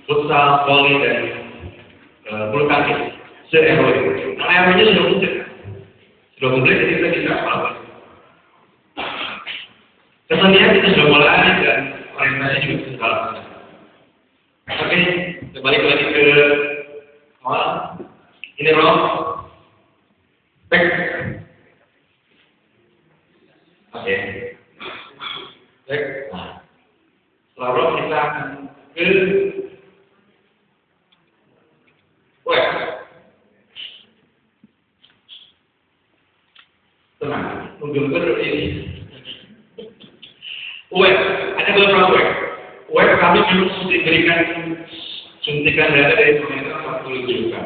futsal, volley, dan bulu tangkis se-RW. Nah, RW-nya sudah muncul. Sudah mulai, jadi kita bisa apa? Kesenian kita sudah mulai dan orientasi juga sudah jalan. Oke, balik lagi ke awal. Ini roll. Back. Oke. Back. Nah, setelah roll kita akan ke web. Tenang, tunggu ini. Web, ada beberapa web. Web kami belum diberikan suntikan dana dari pemerintah 40 juta.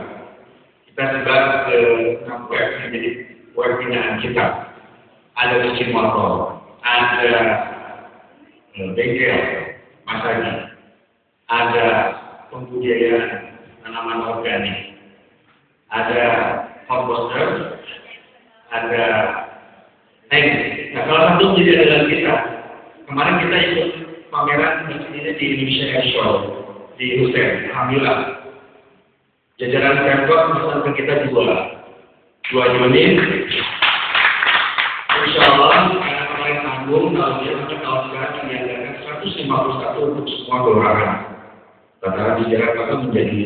Kita sebar ke 6 web menjadi web binaan kita. Ada mesin motor, ada bengkel, masaji, ada pembudidayaan tanaman organik, ada komposter, ada tank. Nah, salah satu menjadi adalah kita. Kemarin kita ikut pameran ini di Indonesia Air Show di Hussein. Alhamdulillah. Jajaran Pemkot pesan ke kita dua unit. Insya Allah karena kemarin tanggung tahun sekarang menyiapkan 151 untuk semua kelurahan. Karena di Jakarta menjadi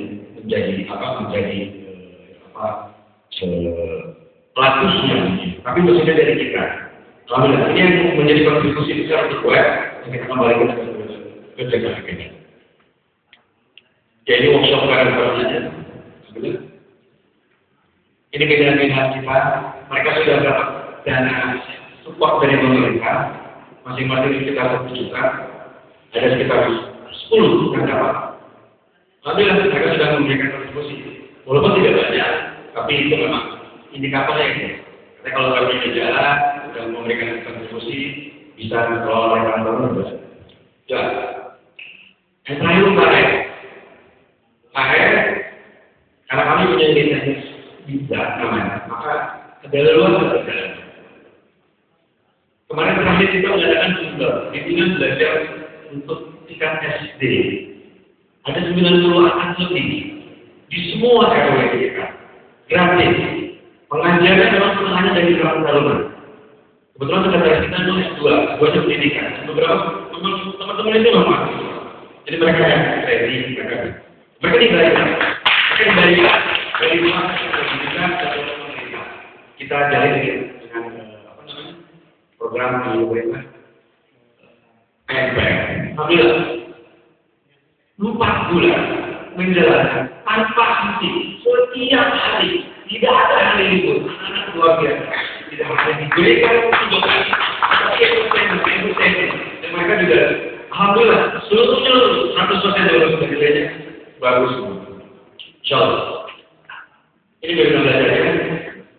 pelakusnya. Tapi maksudnya dari kita. Alhamdulillah, ini yang menjadi kontribusi besar untuk web yang kita kembalikan ke Jakarta ini. Jadi workshop bareng-bareng saja. Ini kejadian kita, mereka sudah dapat dana support dari pemerintah, masing-masing sekitar 1 juta, ada sekitar 10 yang dapat. Alhamdulillah, mereka sudah memberikan kontribusi. Walaupun tidak banyak, tapi itu memang indikatornya ini. Tapi kalau kami jalan, sudah memberikan kontribusi, bisa mengelola oleh kantor. Ya, yang terakhir KR. Karena kami punya teknik bijak namanya, maka adalah luas berjalan. Kemarin terakhir kita mengadakan bimbingan belajar untuk tingkat SD. Ada 90 anak lebih di semua RW kita, gratis. Pengajarannya memang setengahnya dari Darul. Kebetulan sekretaris kita nulis dua pendidikan. Beberapa teman-teman itu memang jadi mereka yang ready, mereka dibayar dari luar pendidikan dan pemerintah. Kita jalin dengan program di pemerintah. Alhamdulillah 4 bulan menjalankan tanpa henti setiap hari, tidak ada hari libur. Anak luar biasa, tidak ada diberikan tugas dan mereka juga alhamdulillah seluruhnya 100% lulus dari nilainya bagus semua. Insyaallah. Ini bagaimana belajarnya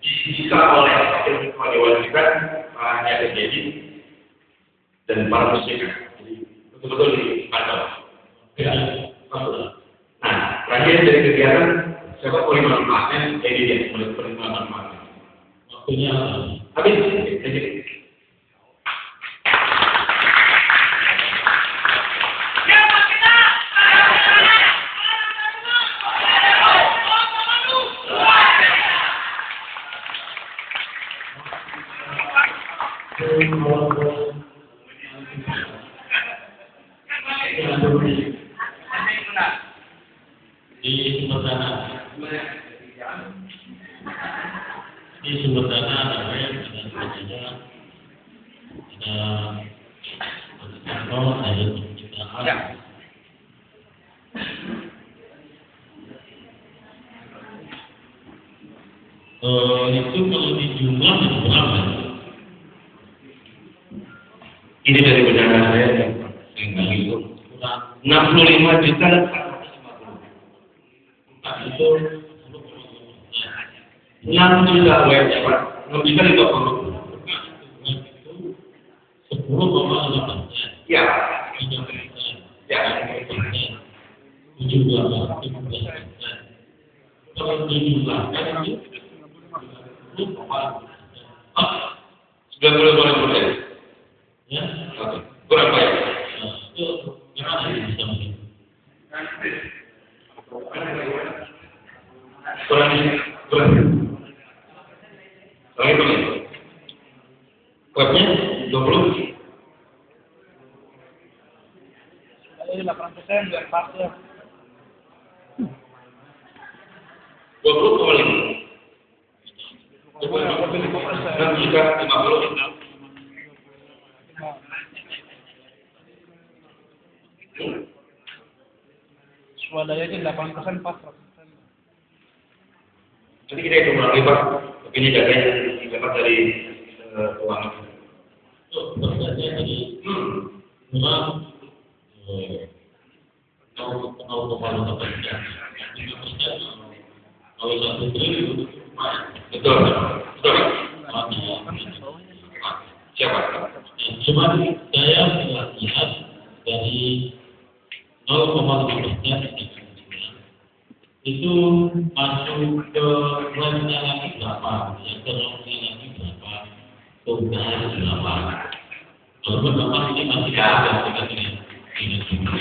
jika oleh dewan kita hanya terjadi dan para muslim. Jadi betul-betul dipantau. Nah, terakhir dari kegiatan siapa boleh manfaatnya, jadi dia boleh manfaatnya. Waktunya habis. Di sumber dana ada web, ada saja, ada kantor, ada penciptaan. Itu kalau dijumlah berapa? Ini dari bendana saya yang itu 65 juta. Itu 6 juta web cepat. 6 juta itu apa? 10,8. Ya. Ya. 17. Kalau dijumlahkan itu 90%. Ya. Oke. Berapa ya? Itu gimana bisa mungkin? Webnya 20. Ini 8% biar pas ya. 20,5. Lebih 5%. Dan juga 50. Swadayanya 8% pas 100%. Jadi kita hitung ulang Pak. Tapi ini data yang didapat dari keuangan. Berarti jadi memang 0,8%. Kalau 1 triliun Betul. Betul. Siapa? Cuma saya melihat dari 0,5% itu masuk ke webnya lagi berapa, ya ke lognya lagi berapa, keundangan berapa. Kalau memang ini masih ada dengan jumlah.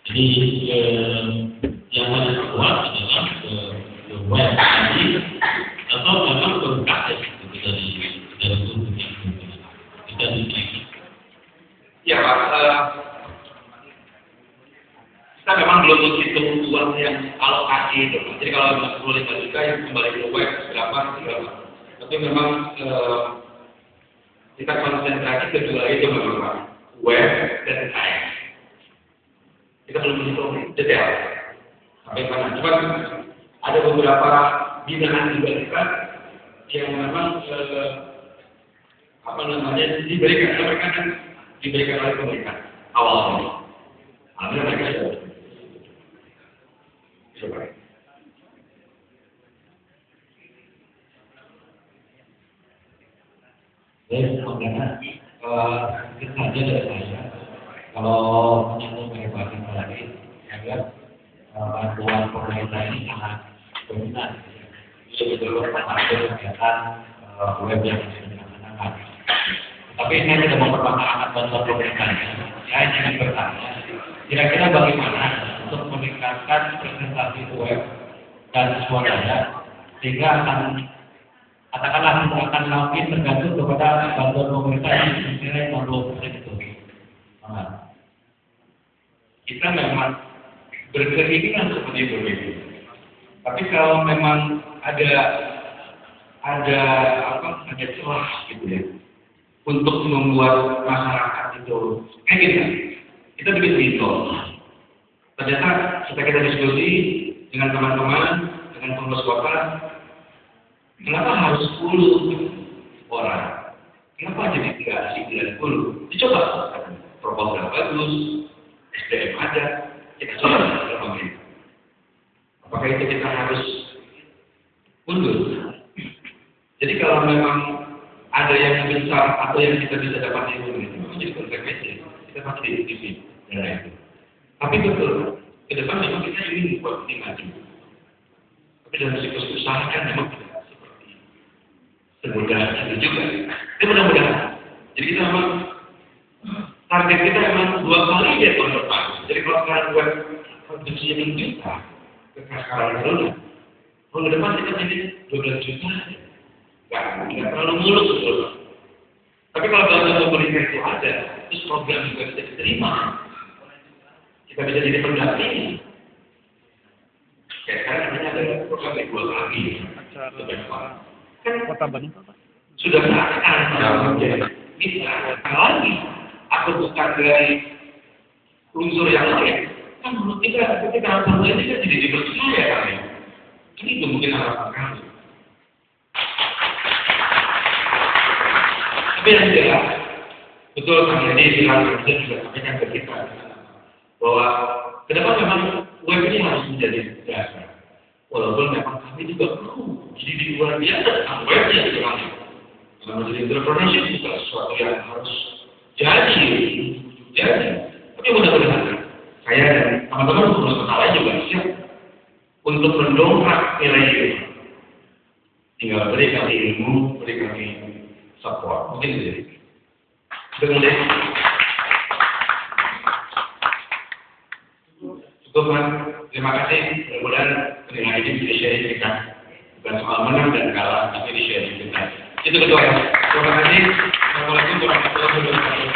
Jadi yang paling kuat adalah web tadi atau memang berkait dari keuntungan kita di. Ya Pak, kita memang belum menghitung uang yang alokasi itu. Jadi kalau 25 juta yang kembali ke web berapa? Tapi memang kita konsentrasi kedua itu memang Pak, web dan UKM. Kita belum menghitung detail sampai mana. Cuma ada beberapa binaan juga kita yang memang diberikan oleh pemerintah awalnya. Alhamdulillah mereka sudah. Coba. Sebenarnya kita saja dari saya kalau menyambung kehidupan tadi, saya lihat bantuan pemerintah ini sangat dominan. Jadi betul termasuk kegiatan web yang dilaksanakan. Tapi saya tidak mempermasalahkan bantuan pemerintah. Saya ingin bertanya, kira-kira bagaimana untuk meningkatkan presentasi web dan swadaya sehingga katakanlah tidak akan lagi tergantung kepada bantuan pemerintah yang senilai 20% itu. Kita memang berkeinginan seperti itu. Tapi kalau memang ada celah gitu ya untuk membuat masyarakat itu kayak gitu. Kita bikin pintu. Ternyata kita diskusi dengan teman-teman, dengan pengurus kota, kenapa harus 10 orang? Kenapa jadi 9? Dicoba. Proposal bagus, SDM ada, kita coba dengan pemerintah. Apakah itu kita harus mundur? Jadi kalau memang ada yang besar atau yang kita bisa dapat dari pemerintah, itu jadi konsekuensi. Kita pasti diskusi dengan itu. Tapi betul, ke depan memang kita ingin membuat ini maju. Tapi dalam siklus usaha kan memang tidak seperti semudah itu juga. Tapi mudah-mudahan. Jadi kita memang target kita memang 2 kali ya tahun depan. Jadi kalau sekarang buat produksi yang juta, kekakaran dulu. Tahun depan kita jadi 12 juta. Nggak terlalu mulus betul. Tapi kalau bantuan pemerintah itu ada, terus program juga bisa diterima. Kita bisa jadi pendamping. Kayak sekarang namanya ada program yang 2 kali. Kan Kota Bandung sudah akan bisa lagi. Aku bukan dari unsur yang lain. Kan menurut kita harapan ini kan jadi dipercaya kali. Ini itu mungkin harapan kami. Tapi yang jelas, betul kami ini silahkan saya juga sampaikan ke kita bahwa ke depan memang web ini harus menjadi dasar. Walaupun memang kami juga perlu jadi di luar biasa tentang webnya gitu kan. Karena menjadi entrepreneurship juga sesuatu yang harus jadi. Tapi mudah-mudahan saya dan teman-teman pengurus kepala juga siap untuk mendongkrak nilai itu. Tinggal beri kami ilmu, beri kami support. Mungkin itu. Kemudian Tuhan, terima kasih. Mudah-mudahan penilaian ini bisa sharing kita. Bukan soal menang dan kalah, tapi di sharing kita. Itu kedua ya. Terima kasih. Assalamualaikum warahmatullahi wabarakatuh.